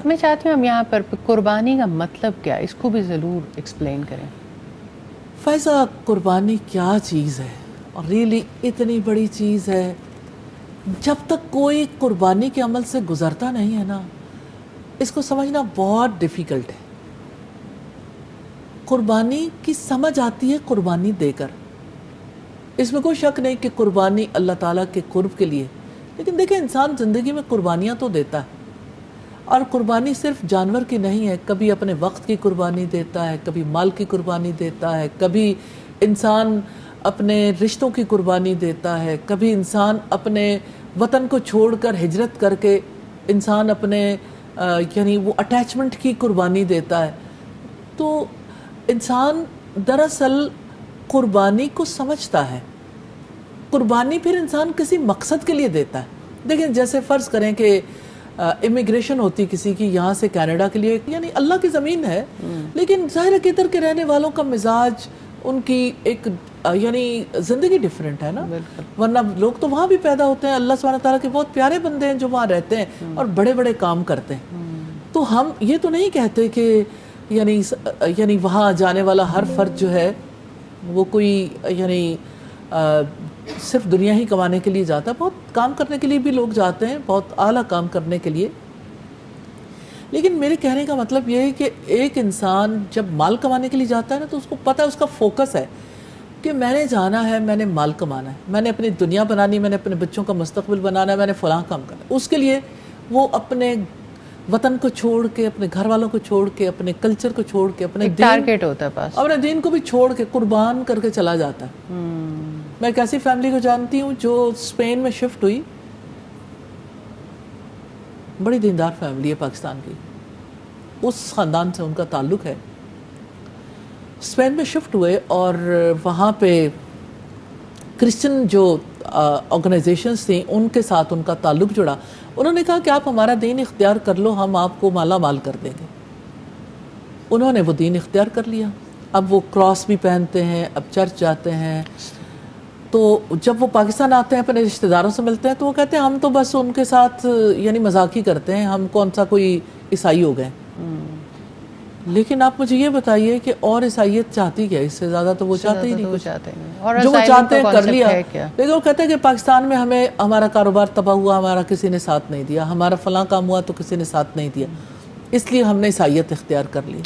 میں چاہتی ہوں ہم یہاں پر قربانی کا مطلب کیا، اس کو بھی ضرور ایکسپلین کریں۔ فائزہ، قربانی کیا چیز ہے اور ریئلی اتنی بڑی چیز ہے، جب تک کوئی قربانی کے عمل سے گزرتا نہیں ہے نا، اس کو سمجھنا بہت ڈیفیکلٹ ہے۔ قربانی کی سمجھ آتی ہے قربانی دے کر، اس میں کوئی شک نہیں کہ قربانی اللہ تعالیٰ کے قرب کے لیے، لیکن دیکھیں انسان زندگی میں قربانیاں تو دیتا ہے، اور قربانی صرف جانور کی نہیں ہے، کبھی اپنے وقت کی قربانی دیتا ہے، کبھی مال کی قربانی دیتا ہے، کبھی انسان اپنے رشتوں کی قربانی دیتا ہے، کبھی انسان اپنے وطن کو چھوڑ کر ہجرت کر کے انسان اپنے یعنی وہ اٹیچمنٹ کی قربانی دیتا ہے۔ تو انسان دراصل قربانی کو سمجھتا ہے، قربانی پھر انسان کسی مقصد کے لیے دیتا ہے۔ دیکھیں جیسے فرض کریں کہ امیگریشن ہوتی کسی کی یہاں سے کینیڈا کے لیے، یعنی اللہ کی زمین ہے، لیکن ظاہر قطر کے رہنے والوں کا مزاج، ان کی ایک یعنی زندگی ڈیفرنٹ ہے نا، ورنہ لوگ تو وہاں بھی پیدا ہوتے ہیں، اللہ سبحانہ تعالیٰ کے بہت پیارے بندے ہیں جو وہاں رہتے ہیں اور بڑے بڑے کام کرتے ہیں۔ تو ہم یہ تو نہیں کہتے کہ یعنی وہاں جانے والا ہر فرد جو ہے وہ کوئی یعنی صرف دنیا ہی کمانے کے لیے جاتا ہے، بہت کام کرنے کے لیے بھی لوگ جاتے ہیں، بہت اعلیٰ کام کرنے کے لیے۔ لیکن میرے کہنے کا مطلب یہ ہے کہ ایک انسان جب مال کمانے کے لیے جاتا ہے نا، تو اس کو پتہ ہے، اس کا فوکس ہے کہ میں نے جانا ہے، میں نے مال کمانا ہے، میں نے اپنی دنیا بنانی، میں نے اپنے بچوں کا مستقبل بنانا ہے، میں نے فلاں کام کرنا ہے۔ اس کے لیے وہ اپنے وطن کو چھوڑ کے، اپنے گھر والوں کو چھوڑ کے، اپنے کلچر کو چھوڑ کے، اپنے ٹارگیٹ ہوتا ہے پاس، اپنے دین کو بھی چھوڑ کے قربان کر کے چلا جاتا ہے۔ میں ایک ایسی فیملی کو جانتی ہوں جو اسپین میں شفٹ ہوئی، بڑی دیندار فیملی ہے پاکستان کی، اس خاندان سے ان کا تعلق ہے۔ اسپین میں شفٹ ہوئے اور وہاں پہ کرسچن جو آرگنائزیشنز تھیں ان کے ساتھ ان کا تعلق جڑا۔ انہوں نے کہا کہ آپ ہمارا دین اختیار کر لو، ہم آپ کو مالا مال کر دیں گے۔ انہوں نے وہ دین اختیار کر لیا، اب وہ کراس بھی پہنتے ہیں، اب چرچ جاتے ہیں۔ تو جب وہ پاکستان آتے ہیں، اپنے رشتہ داروں سے ملتے ہیں، تو وہ کہتے ہیں ہم تو بس ان کے ساتھ یعنی مذاق ہی کرتے ہیں، ہم کون سا کوئی عیسائی ہو گئے۔ لیکن آپ مجھے یہ بتائیے کہ اور عیسائیت چاہتی کیا؟ اس سے زیادہ تو وہ چاہتے ہی نہیں کچھ، جو وہ چاہتے ہیں کر لیا۔ لیکن وہ کہتے ہیں کہ پاکستان میں ہمیں ہمارا کاروبار تباہ ہوا، ہمارا کسی نے ساتھ نہیں دیا، ہمارا فلاں کام ہوا تو کسی نے ساتھ نہیں دیا، اس لیے ہم نے عیسائیت اختیار کر لی۔